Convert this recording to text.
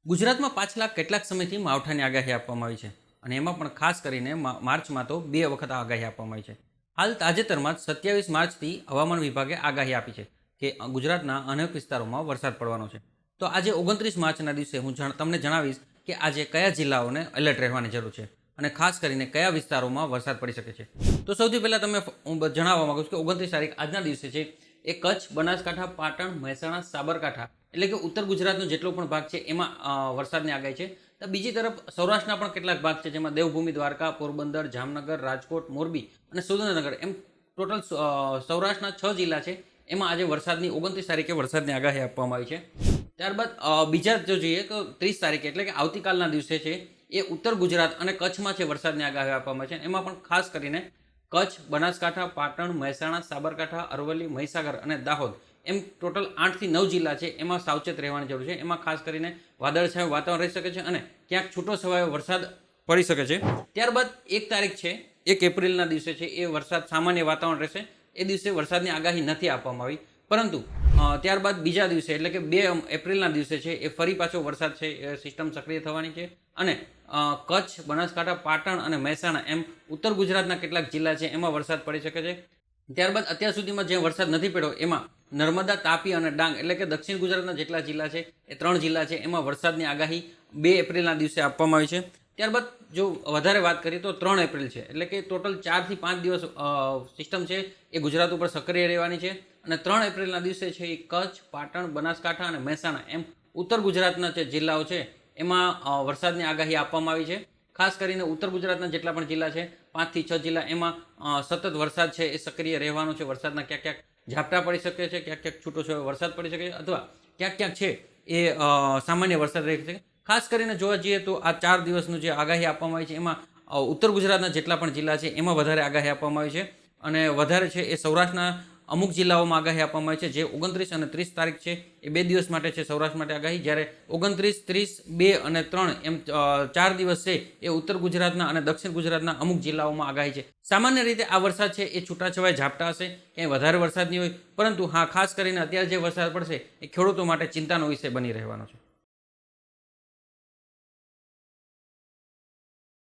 ગુજરાતમાં પાછલા કેટલાક સમયથી માવઠાની આગાહી આપવામાં આવી છે અને એમાં પણ ખાસ કરીને માર્ચમાં તો 2 વખત આગાહી આપવામાં આવી છે. હાલ તાજેતરમાં જ 27 માર્ચથી હવામાન વિભાગે આગાહી આપી છે કે ગુજરાતના અનેક વિસ્તારોમાં વરસાદ પડવાનો છે. તો આજે 29 માર્ચના દિવસે હું તમને જણાવીશ કે આજે કયા જિલ્લાઓને એલર્ટ રહેવાની જરૂર છે અને ખાસ કરીને કયા વિસ્તારોમાં વરસાદ પડી શકે છે. તો સૌથી પહેલાં હું જણાવવા માગું છું કે 29 તારીખ આજના દિવસે છે એ કચ્છ, બનાસકાંઠા, પાટણ, મહેસાણા, સાબરકાંઠા એટલે કે ઉત્તર ગુજરાતનો જેટલો પણ ભાગ છે એમાં વરસાદની આગાહી છે. તો બીજી તરફ સૌરાષ્ટ્રના પણ કેટલાક ભાગ છે જેમાં દેવભૂમિ, દ્વારકા, પોરબંદર, જામનગર, રાજકોટ, મોરબી અને સુરેન્દ્રનગર એમ ટોટલ સૌરાષ્ટ્રના 6 જિલ્લા છે એમાં આજે વરસાદની 29 તારીખે વરસાદની આગાહી આપવામાં આવી છે. ત્યારબાદ બીજા જો જોઈએ તો 30 તારીખે એટલે કે આવતીકાલના દિવસે છે એ ઉત્તર ગુજરાત અને કચ્છમાં છે વરસાદની આગાહી આપવામાં આવે છે. એમાં પણ ખાસ કરીને કચ્છ, બનાસકાંઠા, પાટણ, મહેસાણા, સાબરકાંઠા, અરવલ્લી, મહીસાગર અને દાહોદ એમ ટોટલ 8 થી 9 જિલ્લા છે એમાં સાવચેત રહેવાની જરૂર છે. એમાં ખાસ કરીને વાદળછાયું વાતાવરણ રહી શકે છે અને ક્યાંક છૂટો છવાયો વરસાદ પડી શકે છે. ત્યારબાદ 1 તારીખ છે 1 એપ્રિલના દિવસે છે એ વરસાદ સામાન્ય વાતાવરણ રહેશે. એ દિવસે વરસાદની આગાહી નથી આપવામાં આવી, પરંતુ ત્યારબાદ બીજા દિવસે એટલે કે 2 એપ્રિલના દિવસે છે એ ફરી પાછો વરસાદ છે એ સિસ્ટમ સક્રિય થવાની છે અને કચ્છ, બનાસકાંઠા, પાટણ અને મહેસાણા એમ ઉત્તર ગુજરાતના કેટલાક જિલ્લા છે એમાં વરસાદ પડી શકે છે. ત્યારબાદ અત્યાર સુધીમાં જે વરસાદ નથી પડ્યો એમાં નર્મદા, તાપી અને ડાંગ એટલે કે દક્ષિણ ગુજરાતના જેટલા જિલ્લા છે એ 3 જિલ્લા છે એમાં વરસાદની આગાહી 2 એપ્રિલના દિવસે આપવામાં આવી છે. ત્યારબાદ જો વધારે વાત કરીએ તો 3 એપ્રિલ છે એટલે કે ટોટલ 4 થી 5 દિવસ સિસ્ટમ છે એ ગુજરાત ઉપર સક્રિય રહેવાની છે અને 3 એપ્રિલના દિવસે છે એ કચ્છ, પાટણ, બનાસકાંઠા અને મહેસાણા એમ ઉત્તર ગુજરાતના જે જિલ્લાઓ છે એમાં વરસાદની આગાહી આપવામાં આવી છે. ખાસ કરીને ઉત્તર ગુજરાતના જેટલા પણ જિલ્લા છે 5 થી 6 જિલ્લા એમાં સતત વરસાદ છે એ સક્રિય રહેવાનો છે. વરસાદના ક્યાંક ક્યાંક ઝાપટા પડી શકે છે, ક્યાંક ક્યાંક છૂટો છવાયો વરસાદ પડી શકે છે અથવા ક્યાંક ક્યાંક છે એ સામાન્ય વરસાદ રહી શકે. ખાસ કરીને જોવા જઈએ તો આ 4 દિવસનું જે આગાહી આપવામાં આવી છે એમાં ઉત્તર ગુજરાતના જેટલા પણ જિલ્લા છે એમાં વધારે આગાહી આપવામાં આવી છે અને વધારે છે એ સૌરાષ્ટ્રના અમુક જિલ્લાઓમાં આગાહી આપવામાં આવી છે જે 29 અને 30 તારીખ છે એ 2 દિવસ માટે છે સૌરાષ્ટ્ર માટે આગાહી, જ્યારે 29, 30, 2 અને 3 એમ 4 દિવસ છે એ ઉત્તર ગુજરાતના અને દક્ષિણ ગુજરાતના અમુક જિલ્લાઓમાં આગાહી છે. સામાન્ય રીતે આ વરસાદ છે એ છૂટાછવાયા ઝાપટા હશે, ક્યાંય વધારે વરસાદ નહીં હોય, પરંતુ હા ખાસ કરીને અત્યારે જે વરસાદ પડશે એ ખેડૂતો માટે ચિંતાનો વિષય બની રહેવાનો છે.